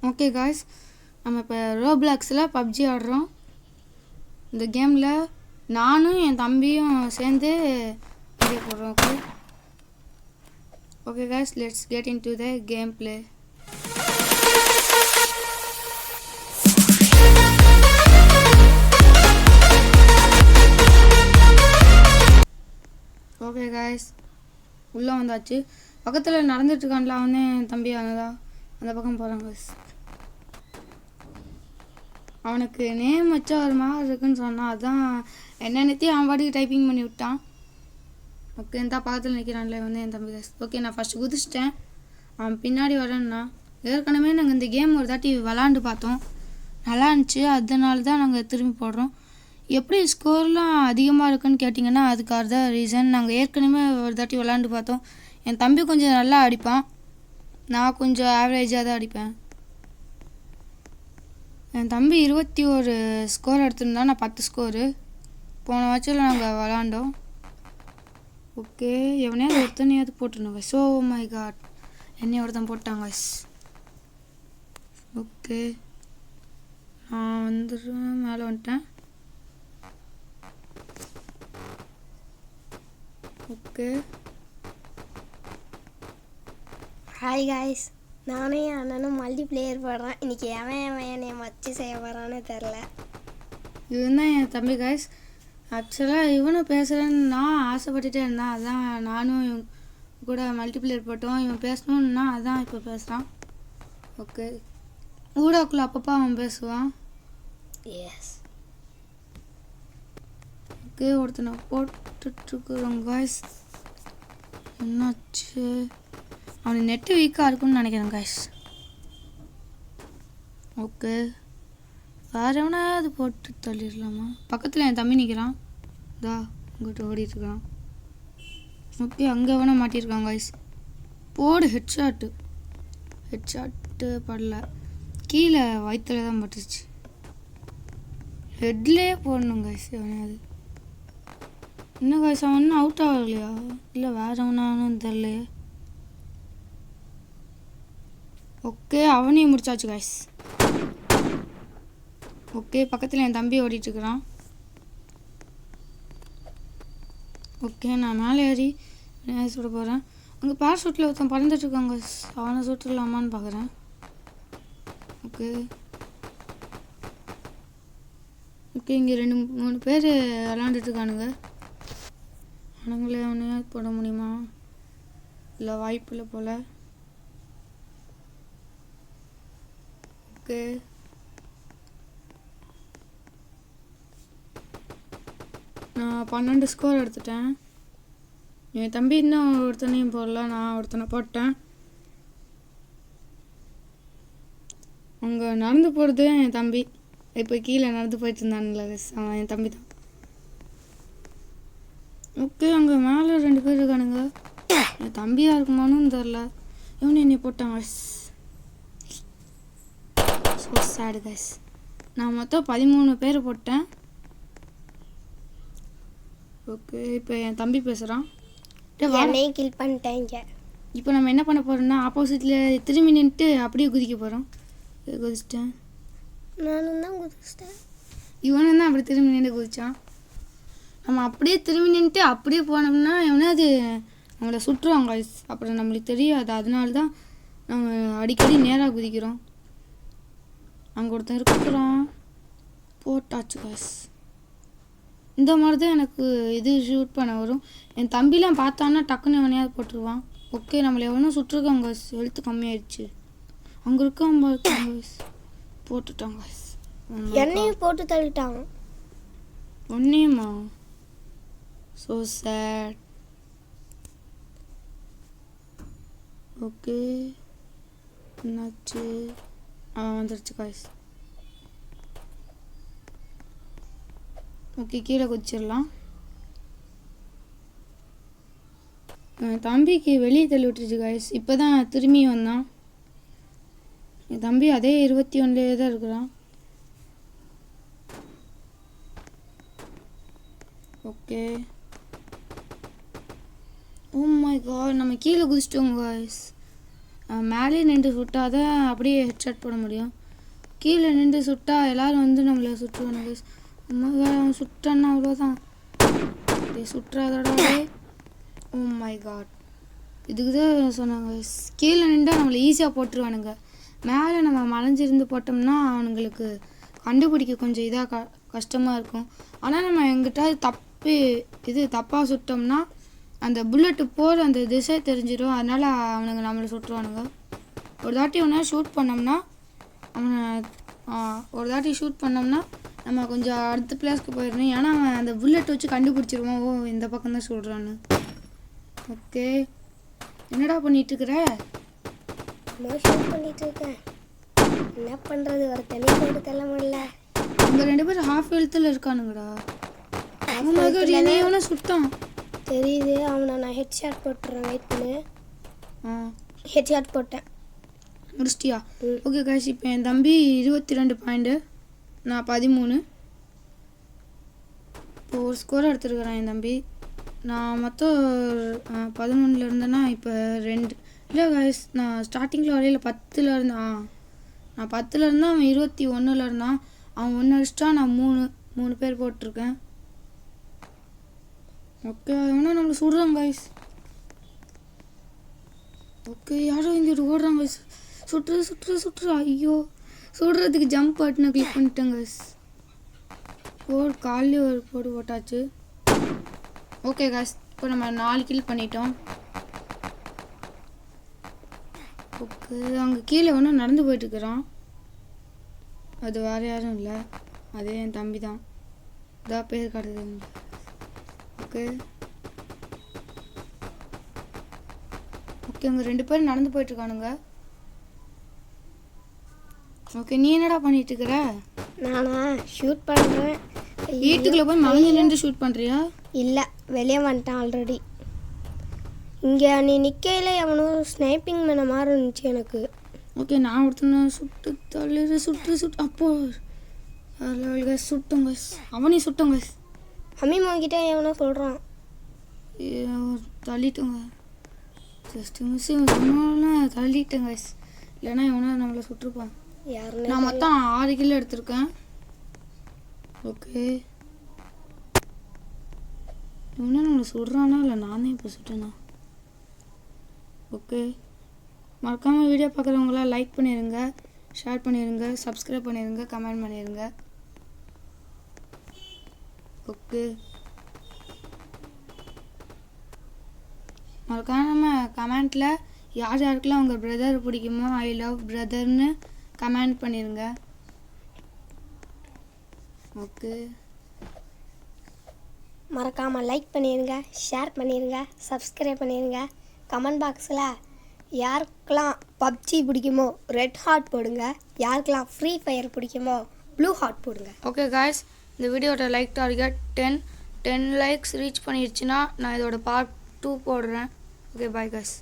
Okay guys, நம்ம இப்போ ரோப்ளாக்ஸில் PUBG ஆடுறோம். இந்த கேமில் நானும் என் தம்பியும் சேர்ந்து வீடியோ போடுறோம். Okay okay guys, let's get in to the game play. Okay guys, உள்ளே வந்தாச்சு. பக்கத்தில் நடந்துட்டுருக்கான்ல அவனே என் தம்பி, ஆனதா அந்த பக்கம் போகிறான் காய்ஸ். அவனுக்கு நேம் வச்சா ஒரு மாதிரி இருக்குன்னு சொன்னான், அதான் என்னென்னத்தையும் அவன் பாட்டுக்கு டைப்பிங் பண்ணி விட்டான். ஓகே, இந்த பக்கத்தில் நிற்கிறான்ல வந்து என் தம்பி காய்ஸ். ஓகே, நான் ஃபஸ்ட்டு குதிச்சிட்டேன், அவன் பின்னாடி வரேன்னா. ஏற்கனவே நாங்கள் இந்த கேம் ஒரு தாட்டி விளாண்டு பார்த்தோம், நல்லா இருந்துச்சு. அதனால தான் நாங்கள் திரும்பி போடுறோம். எப்படி ஸ்கோர்லாம் அதிகமாக இருக்குன்னு கேட்டிங்கன்னா அதுக்காக தான் ரீசன். நாங்கள் ஏற்கனவே ஒரு தாட்டி விளாண்டு பார்த்தோம். என் தம்பி கொஞ்சம் நல்லா அடிப்பான், நான் கொஞ்சம் ஆவரேஜாக தான் அடிப்பேன். என் தம்பி 21 ஸ்கோர் எடுத்திருந்தான், நான் 10 ஸ்கோரு. போன வாட்சில் நாங்கள் விளாண்டோம். ஓகே, எவனையாவது ஒருத்தனையாவது போட்டுருந்தோங்க. ஸோ மை காட், என்னைய ஒருத்தன் போட்டாங்க. ஓகே, நான் வந்துடுவேன், மேலே வந்துட்டேன். ஓகே, ஹாய் காய்ஸ், நானும் என் அண்ணனும் மல்டி பிளேயர் போடுறேன். இன்றைக்கி எவன் என்னை வச்சு செய்ய போகிறான்னு தெரில. இதுதான் என் தம்பி காய்ஸ். ஆக்சுவலாக இவனும் பேசுகிறேன்னு நான் ஆசைப்பட்டுட்டே இருந்தேன், அதான் நானும் இவன் கூட மல்டிப்ளேயர் போட்டோம். இவன் பேசணுன்னா அதான் இப்போ பேசுகிறான். ஓகே, ஊடாக்குள்ளே அப்பப்போ அவன் பேசுவான். எஸ். ஓகே, ஒருத்தனை போட்டுட்ருக்குறோம் காய்ஸ். என்னாச்சு, அவனுக்கு நெட்டு வீக்காக இருக்குன்னு நினைக்கிறேன் காய்ஸ். ஓகே, வேறு எவனாவது போட்டு தள்ளிடலாமா? பக்கத்தில் என் தம்பி நிற்கிறான், தா இங்கிட்ட ஓடிட்டுருக்கான். ஓகே, அங்கே எவனா மாட்டியிருக்கான் காய்ஸ். போடு, ஹெட்ஷாட்டு படல, கீழே வயிற்றுல தான் பட்டுருச்சு. ஹெட்லேயே போடணும் காய்ஸ். எவனாவது என்ன காய்ஸ், அவன் இன்னும் அவுட் ஆகலையா? இல்லை வேறு எவனானு தெரிலையே. ஓகே, அவனையும் முடிச்சாச்சு காய்ஸ். ஓகே, பக்கத்தில் என் தம்பி ஓடிட்டுருக்குறான். ஓகே, நான் மேலே ஏறி சுட போகிறேன். அங்கே பேராஷூட்டில் ஒருத்தன் பறந்துட்டுருக்காங்க, அவனை சுட்டுடலாமான்னு பார்க்குறேன். ஓகே ஓகே, இங்கே 2-3 பேர் விளாண்டுட்டுருக்கானுங்க. அவனுங்களே அவனையே போட முடியுமா? இல்லை, வாய்ப்பு இல்லை போல். ஓகே, நான் 12 ஸ்கோர் எடுத்துட்டேன். என் தம்பி இன்னும் ஒருத்தனையும் போடல, நான் ஒருத்தனை போட்டேன். அங்கே நடந்து போகிறது என் தம்பி. இப்போ கீழே நடந்து போயிட்டு இருந்தான்ல, அவன் என் தம்பி தான். ஓகே, அங்கே மேலே 2 பேர் இருக்கானுங்க. என் தம்பியாக இருக்குமானும் தெரில. இவனு என்னை போட்டாங்க. ஸோ சேடு கைஸ். நான் மொத்தம் 13 பேர் போட்டேன். ஓகே, இப்போ என் தம்பி பேசுகிறான். என்னையும் கில் பண்ணிட்டேங்க. இப்போ நம்ம என்ன பண்ண போகிறோம்னா ஆப்போசிட்டில் திரும்பி நின்றுட்டு அப்படியே குதிக்க போகிறோம். குதிச்சிட்டேன், நானும் தான் குதிச்சிட்டேன். இவனும் தான் அப்படி திரும்பி நின்று குதிச்சான். நம்ம அப்படியே திரும்பி நின்றுட்டு அப்படியே போனோம்னா எவனாவது நம்மளை சுற்றுவாங்க guys. அப்புறம் நம்மளுக்கு தெரியாது, அதனால தான் நம்ம அடிக்கடி நேராக குதிக்கிறோம். அங்கே ஒருத்தன் இருக்கிறான், போட்டாச்சு காய்ஸ். இந்த மாதிரி தான் எனக்கு இது ஷூட் பண்ண வரும். என் தம்பிலாம் பார்த்தான்னா டக்குன்னு எவனையாவது போட்டுருவான். ஓகே, நம்மளை எவனும் சுற்றுருக்காங்க, ஹெல்த்து கம்மியாயிடுச்சு. அங்கே இருக்காங்க போட்டுட்டாங்க. என்னையும் போட்டு தள்ளிட்டாங்க. ஒன்றையுமா? So sad. ஓகே, என்னாச்சு? வந்துடுச்சு காய்ஸ். ஓகே, கீழே குதிச்சிடலாம். தம்பிக்கு வெளியே தள்ளி விட்டுருச்சு காய்ஸ். இப்போ தான் திரும்பி வந்தான். என் தம்பி அதே 21 தான் இருக்கிறான். ஓகே, ஓ மை காட், நம்ம கீழே குதிச்சிட்டோங்க காய்ஸ். மேலே நின்று சுட்டால் தான் அப்படியே ஹெட்ஷாட் போட முடியும். கீழே நின்று சுட்டா எல்லோரும் வந்து நம்மளை சுற்றுவானுங்க. அவன் சுட்டான்னா அவ்வளோதான். சுற்றாதோடவே ஓ மை காட், இதுக்கு தான் சொன்னாங்க கீழே நின்றால் நம்மளை ஈஸியாக போட்டுருவானுங்க. மேலே நம்ம மலைஞ்சிருந்து போட்டோம்னா அவனுங்களுக்கு கண்டுபிடிக்க கொஞ்சம் இதாக கஷ்டமாக இருக்கும். ஆனால் நம்ம எங்கிட்ட தப்பாக சுட்டோம்னா அந்த புல்லட்டு போகிற அந்த திசை தெரிஞ்சிடும். அதனால் அவனுங்க நம்மளை சுட்டுருவானுங்க. ஒரு தாட்டி ஷூட் பண்ணோம்னா நம்ம கொஞ்சம் அடுத்த பிளேஸ்க்கு போயிடணும். ஏன்னா அவன் அந்த புல்லட் வச்சு கண்டுபிடிச்சிருவான், ஓ இந்த பக்கம் தான் சொல்கிறான்னு. ஓகே, என்னடா பண்ணிகிட்ருக்குற? ஷூட் பண்ணிகிட்ருக்கேன். என்ன பண்ணுறது, ஒரு தனி போட்டு தள்ள முடியல. அவங்க 2 பேரும் ஹாஃப் ஹெல்த்தில் இருக்கானுங்கடா. அவனுக்கு சுட்டான் தெரியுது. அவனை நான் ஹெட்ஷாட் போட்டுறேன், வெயிட் பண்ணு. ஹெட்ஷாட் போட்டேன். முடிச்சிட்டியா? ஓகே காய்ஸ், இப்போ என் தம்பி 22 பாயிண்ட்டு, நான் 13. இப்போ ஒரு ஸ்கோர் எடுத்துருக்குறேன் என் தம்பி. நான் மொத்தம் 11 இருந்தேன்னா இப்போ 2 இல்லை காய்ஸ். நான் ஸ்டார்டிங்கில் வரையில் 10 இருந்தேன். நான் 10 இருந்தேன், அவன் 21 இருந்தான். அவன் 1 அடிச்சிட்டா, நான் 3 பேர் போட்டிருக்கேன். ஓகே, அவனா நம்மளை சுடுறாங்க காய்ஸ். ஓகே, யாரோ இங்கே ஓடுறாங்க காய்ஸ். சுட்டுரு. ஐயோ, சுடுறதுக்கு ஜம்ப் பட்டனை கிளிக் பண்ணிட்டேங்க காய்ஸ். காலையில் ஒரு போட்டாச்சு. ஓகே காய்ஸ், இப்போ நம்ம 4 கில் பண்ணிட்டோம். ஓகே, அங்கே கீழே ஒன்றும் நடந்து போயிட்டுருக்குறான். அது வேறு யாரும் இல்லை, அதே என் தம்பி தான். இதான் பேர் காட்டுது. ஓகே, அங்கே 2 பேர் நடந்து போயிட்டுருக்கானுங்க. ஓகே, நீ என்னடா பண்ணிட்டுருக்குற? நானா ஷூட் பண்ணுறேன். வீட்டுக்குள்ளே போய் மலைஞ்சிலேருந்து ஷூட் பண்ணுறியா? இல்லை, வெளியே வந்துட்டேன் ஆல்ரெடி. இங்கே நீ நிற்கையில் எவனும் ஸ்னைப்பிங் பண்ண மாதிரி இருந்துச்சு எனக்கு. ஓகே, நான் ஒருத்தனை சுட்டு தள்ளுற சுட்டு அப்போ சுட்டோங்க. அவனையும் சுட்டோங்க. அம்மிமாக்கிட்ட எவனோ சொல்கிறான், தள்ளிட்டோங்க. Just miss தள்ளிட்டேங்க. இல்லைன்னா எவனோ நம்மளை சுட்டுருப்பான். யாருன்னு நான் மொத்தம் 6 கிலோ எடுத்திருக்கேன். ஓகே, இவனா நம்மளை சுடுறானா இல்லை நானே இப்போ சுட்டேனா? ஓகே, மறக்காமல் வீடியோ பார்க்குறவங்களாம் லைக் பண்ணிடுங்க, ஷேர் பண்ணிடுங்க, சப்ஸ்கிரைப் பண்ணிடுங்க, கமெண்ட் பண்ணிடுங்க. ஓகே, மறக்காமல் கமெண்ட்டில் யார் யாருக்கெல்லாம் உங்கள் பிரதர் பிடிக்குமோ ஐ லவ் பிரதர்னு கமெண்ட் பண்ணிடுங்க. ஓகே, மறக்காமல் லைக் பண்ணிடுங்க, ஷேர் பண்ணிடுங்க, சப்ஸ்கிரைப் பண்ணிடுங்க. கமெண்ட் பாக்ஸில் யாருக்கெல்லாம் பப்ஜி பிடிக்குமோ ரெட் ஹார்ட் போடுங்க, யாருக்கெல்லாம் ஃப்ரீ ஃபயர் பிடிக்குமோ ப்ளூ ஹார்ட் போடுங்க. ஓகே காய்ஸ், இந்த வீடியோட லைக் டார்கெட் 10 லைக்ஸ் ரீச் பண்ணிடுச்சுன்னா நான் இதோட பார்ட் 2 போடுறேன். Okay, bye guys.